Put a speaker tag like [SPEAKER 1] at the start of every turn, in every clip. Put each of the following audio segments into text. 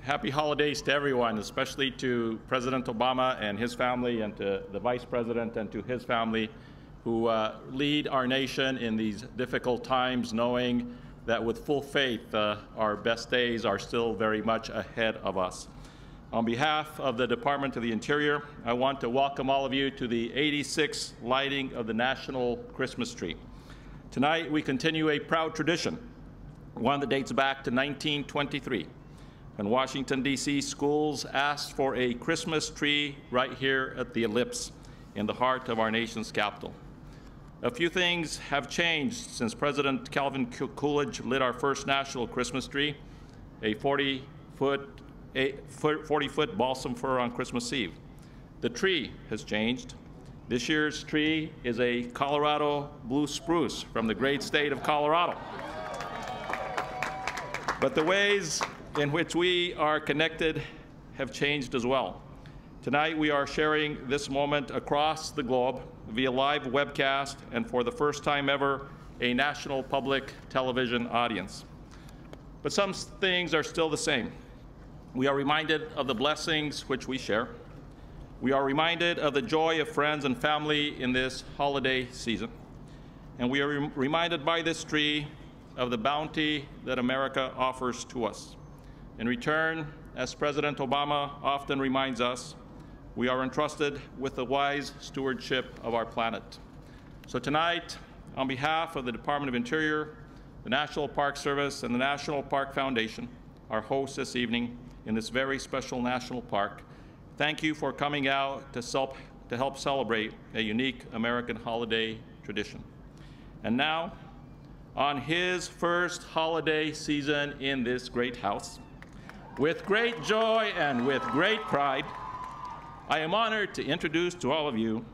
[SPEAKER 1] happy holidays to everyone, especially to President Obama and his family, and to the Vice President and to his family, who lead our nation in these difficult times, knowing that with full faith, our best days are still very much ahead of us. On behalf of the Department of the Interior, I want to welcome all of you to the 86th lighting of the National Christmas Tree. Tonight, we continue a proud tradition, one that dates back to 1923, when Washington, D.C. schools asked for a Christmas tree right here at the Ellipse, in the heart of our nation's capital. A few things have changed since President Calvin Coolidge lit our first national Christmas tree, a 40-foot balsam fir on Christmas Eve. The tree has changed. This year's tree is a Colorado blue spruce from the great state of Colorado. But the ways in which we are connected have changed as well. Tonight we are sharing this moment across the globe via live webcast, and for the first time ever, a national public television audience. But some things are still the same. We are reminded of the blessings which we share. We are reminded of the joy of friends and family in this holiday season. And we are reminded by this tree of the bounty that America offers to us. In return, as President Obama often reminds us, we are entrusted with the wise stewardship of our planet. So tonight, on behalf of the Department of Interior, the National Park Service, and the National Park Foundation, our hosts this evening in this very special national park, thank you for coming out to help celebrate a unique American holiday tradition. And now, on his first holiday season in this great house, with great joy and with great pride, I am honored to introduce to all of you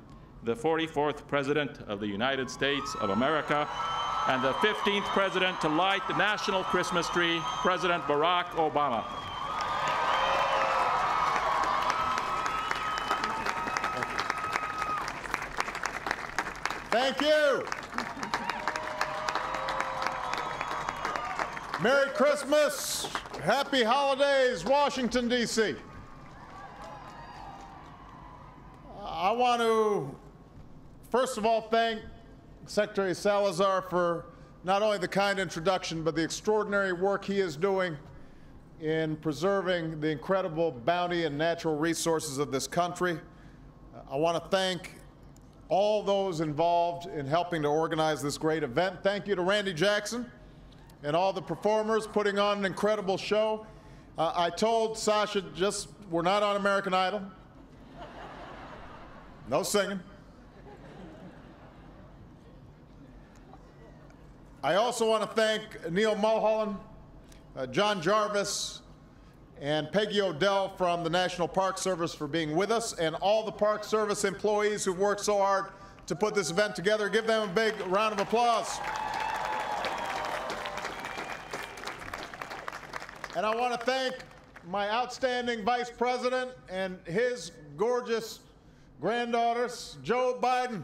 [SPEAKER 1] the 44th President of the United States of America and the 15th President to light the national Christmas tree, President Barack Obama.
[SPEAKER 2] Thank you. Merry Christmas, happy holidays, Washington, D.C. I want to, first of all, thank Secretary Salazar for not only the kind introduction, but the extraordinary work he is doing in preserving the incredible bounty and natural resources of this country. I want to thank all those involved in helping to organize this great event. Thank you to Randy Jackson and all the performers putting on an incredible show. I told Sasha, we're not on American Idol. No singing. I also want to thank Neil Mulholland, John Jarvis, and Peggy Odell from the National Park Service for being with us, and all the Park Service employees who've worked so hard to put this event together. Give them a big round of applause. And I want to thank my outstanding Vice President and his gorgeous granddaughters, Joe Biden.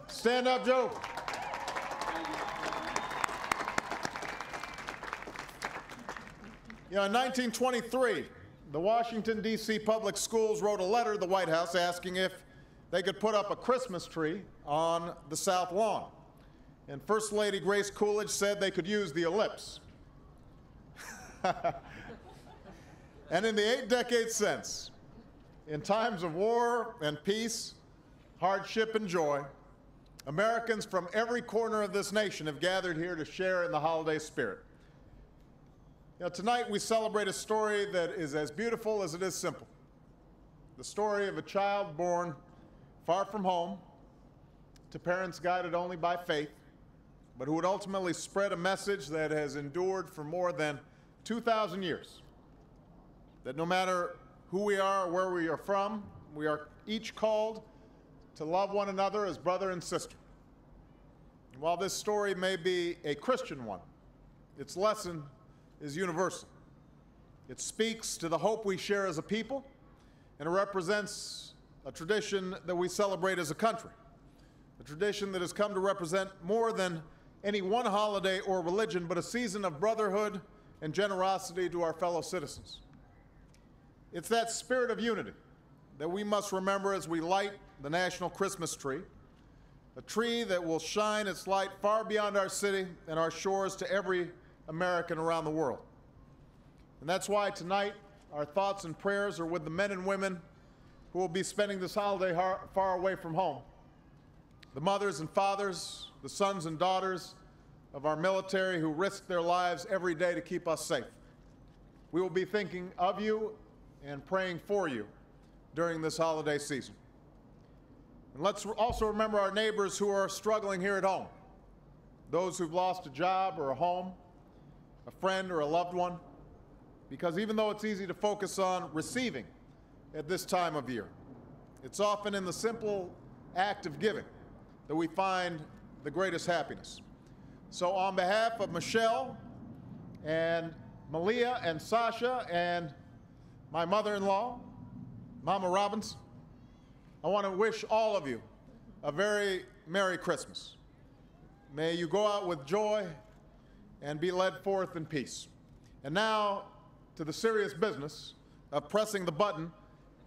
[SPEAKER 2] Stand up, Joe. You know, in 1923, the Washington, D.C. public schools wrote a letter to the White House asking if they could put up a Christmas tree on the South Lawn. And First Lady Grace Coolidge said they could use the Ellipse. And in the 8 decades since, in times of war and peace, hardship and joy, Americans from every corner of this nation have gathered here to share in the holiday spirit. You know, tonight we celebrate a story that is as beautiful as it is simple. The story of a child born far from home to parents guided only by faith, but who would ultimately spread a message that has endured for more than 2,000 years. That no matter who we are or where we are from, we are each called to love one another as brother and sister. And while this story may be a Christian one, its lesson is universal. It speaks to the hope we share as a people, and it represents a tradition that we celebrate as a country, a tradition that has come to represent more than any one holiday or religion, but a season of brotherhood and generosity to our fellow citizens. It's that spirit of unity that we must remember as we light the national Christmas tree, a tree that will shine its light far beyond our city and our shores to every American around the world. And that's why tonight our thoughts and prayers are with the men and women who will be spending this holiday far away from home. The mothers and fathers, the sons and daughters of our military who risk their lives every day to keep us safe. We will be thinking of you and praying for you during this holiday season. And let's also remember our neighbors who are struggling here at home, those who've lost a job or a home, a friend or a loved one, because even though it's easy to focus on receiving at this time of year, it's often in the simple act of giving that we find the greatest happiness. So on behalf of Michelle and Malia and Sasha and my mother-in-law, Mama Robbins, I want to wish all of you a very Merry Christmas. May you go out with joy and be led forth in peace. And now to the serious business of pressing the button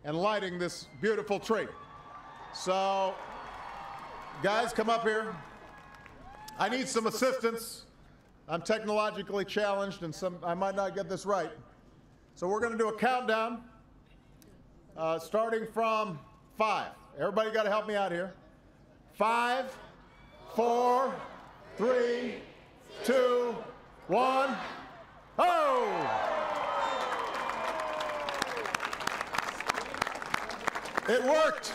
[SPEAKER 2] and lighting this beautiful tree. So, guys, come up here. I need some assistance. I'm technologically challenged and I might not get this right. So we're going to do a countdown starting from 5. Everybody got to help me out here. 5, 4, 3, 2, 1. Oh! It worked.